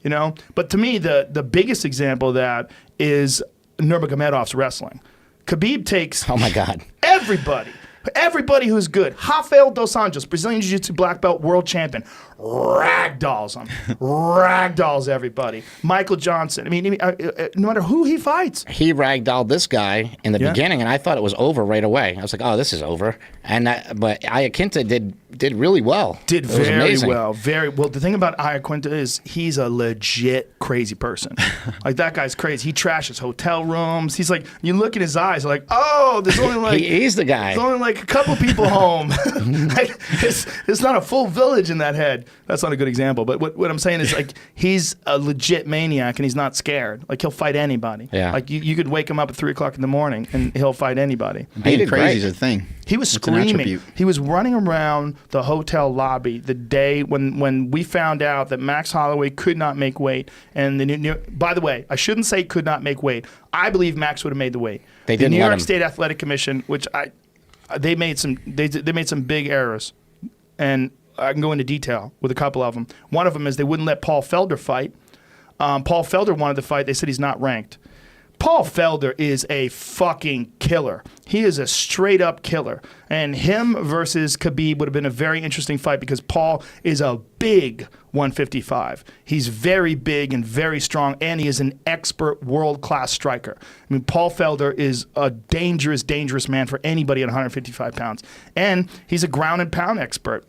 you know. But to me, the biggest example of that is Nurmagomedov's wrestling. Khabib takes oh my God, everybody who's good. Rafael dos Anjos, Brazilian Jiu-Jitsu black belt world champion, ragdolls them, ragdolls everybody. Michael Johnson. I mean, no matter who he fights, he ragdolled this guy in the beginning, and I thought it was over right away. I was like, "Oh, this is over." And but Iaquinta did really well. Did very well, very well. The thing about Iaquinta is he's a legit crazy person. Like that guy's crazy. He trashes hotel rooms. He's like, you look in his eyes, you're like, oh, there's only like he's the guy. There's only like a couple people home. Like, it's not a full village in that head. That's not a good example, but what I'm saying is like he's a legit maniac and he's not scared. Like he'll fight anybody. Yeah. Like you could wake him up at 3 o'clock in the morning and he'll fight anybody. Being crazy is a thing. He was screaming. He was running around the hotel lobby the day when we found out that Max Holloway could not make weight. And by the way, I shouldn't say could not make weight. I believe Max would have made the weight. They didn't the New let York him. State Athletic Commission, which they made some big errors, and I can go into detail with a couple of them. One of them is they wouldn't let Paul Felder fight. Paul Felder wanted to fight. They said he's not ranked. Paul Felder is a fucking killer. He is a straight up killer. And him versus Khabib would have been a very interesting fight because Paul is a big 155. He's very big and very strong, and he is an expert world-class striker. I mean, Paul Felder is a dangerous, dangerous man for anybody at 155 pounds. And he's a ground and pound expert.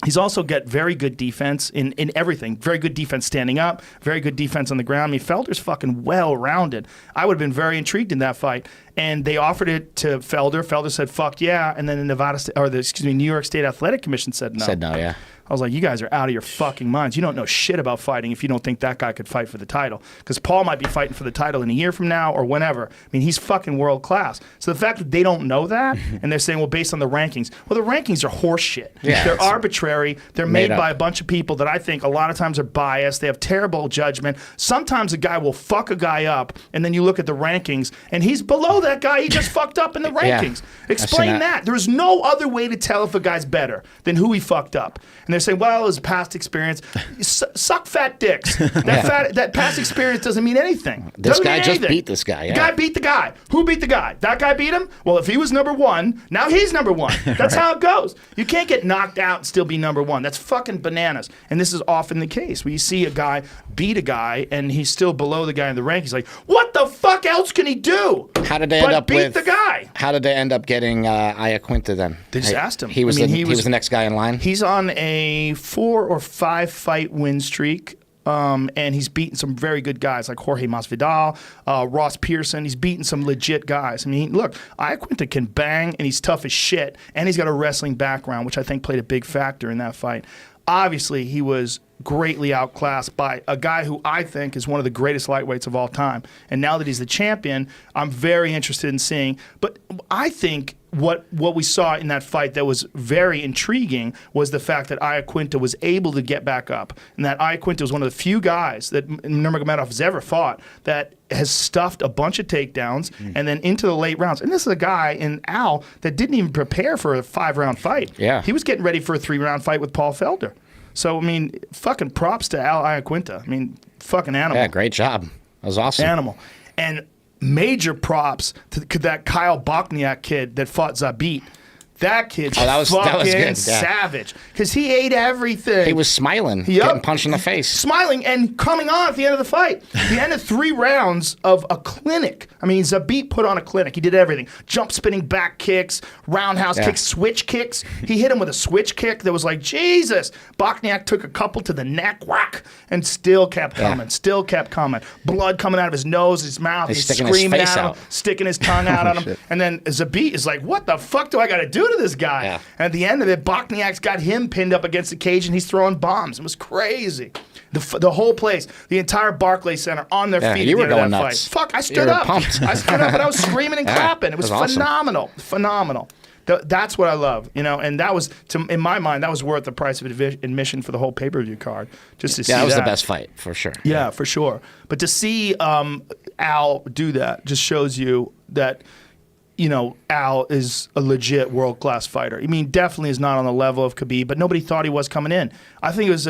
He's also got very good defense in everything. Very good defense standing up, very good defense on the ground. I mean, Felder's fucking well-rounded. I would have been very intrigued in that fight. And they offered it to Felder. Felder said, fuck yeah. And then the New York State Athletic Commission said no. Said no, yeah. I was like, you guys are out of your fucking minds. You don't know shit about fighting if you don't think that guy could fight for the title. Because Paul might be fighting for the title in a year from now or whenever. I mean, he's fucking world class. So the fact that they don't know that, and they're saying, well, based on the rankings. Well, the rankings are horse shit. Yeah, they're arbitrary. They're made up by a bunch of people that I think a lot of times are biased. They have terrible judgment. Sometimes a guy will fuck a guy up, and then you look at the rankings, and he's below that guy. He just fucked up in the rankings. Explain that. There's no other way to tell if a guy's better than who he fucked up. And they're saying, well, his past experience. Suck fat dicks. That past experience doesn't mean anything. This guy just beat this guy. Yeah. The guy beat the guy. Who beat the guy? That guy beat him? Well, if he was number one, now he's number one. That's how it goes. You can't get knocked out and still be number one. That's fucking bananas. And this is often the case where you see a guy beat a guy and he's still below the guy in the rankings. Like, what the fuck else can he do? How did they end up beat the guy? How did they end up getting Iaquinta then? They just asked him. He was the next guy in line. He's on a 4 or 5 fight win streak. And he's beaten some very good guys like Jorge Masvidal, Ross Pearson. He's beaten some legit guys. I mean, look, Iaquinta can bang, and he's tough as shit, and he's got a wrestling background, which I think played a big factor in that fight. Obviously, he was greatly outclassed by a guy who I think is one of the greatest lightweights of all time. And now that he's the champion, I'm very interested in seeing. But I think what we saw in that fight that was very intriguing was the fact that Iaquinta was able to get back up, and that Iaquinta was one of the few guys that Nurmagomedov has ever fought that has stuffed a bunch of takedowns and then into the late rounds. And this is a guy in Al that didn't even prepare for a 5-round fight. Yeah. He was getting ready for a 3-round fight with Paul Felder. So, I mean, fucking props to Al Iaquinta. I mean, fucking animal. Yeah, great job. That was awesome. Animal. And major props to that Kyle Bochniak kid that fought Zabit. That kid's fucking savage. Because he ate everything. He was smiling, getting punched in the face. Smiling and coming on at the end of the fight. The end of 3 rounds of a clinic. I mean, Zabit put on a clinic. He did everything. Jump spinning back kicks, roundhouse kicks, switch kicks. He hit him with a switch kick that was like, Jesus. Bochniak took a couple to the neck, whack, and still kept coming. Still kept coming. Blood coming out of his nose, his mouth. He's screaming at him, sticking his tongue out at him. Shit. And then Zabit is like, what the fuck do I got to do to this guy? Yeah. And at the end of it, Bochniak's got him pinned up against the cage and he's throwing bombs. It was crazy. The whole place, the entire Barclays Center on their feet you at were the end of going that nuts. fight. Fuck, I stood up. Pumped. I stood up and I was screaming and clapping. It was awesome. phenomenal. Phenomenal. That's what I love, you know, and that was, in my mind, that was worth the price of admission for the whole pay-per-view card, just to see that was the best fight, for sure. Yeah, for sure. But to see Al do that just shows you that, you know, Al is a legit world-class fighter. I mean, definitely is not on the level of Khabib, but nobody thought he was coming in. I think it was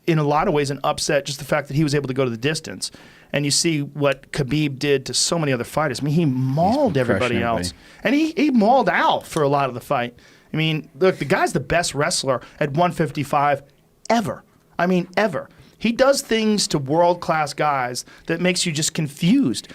in a lot of ways an upset, just the fact that he was able to go to the distance. And you see what Khabib did to so many other fighters. I mean, he mauled everybody else. And he mauled Al for a lot of the fight. I mean, look, the guy's the best wrestler at 155 ever. I mean, ever. He does things to world-class guys that makes you just confused.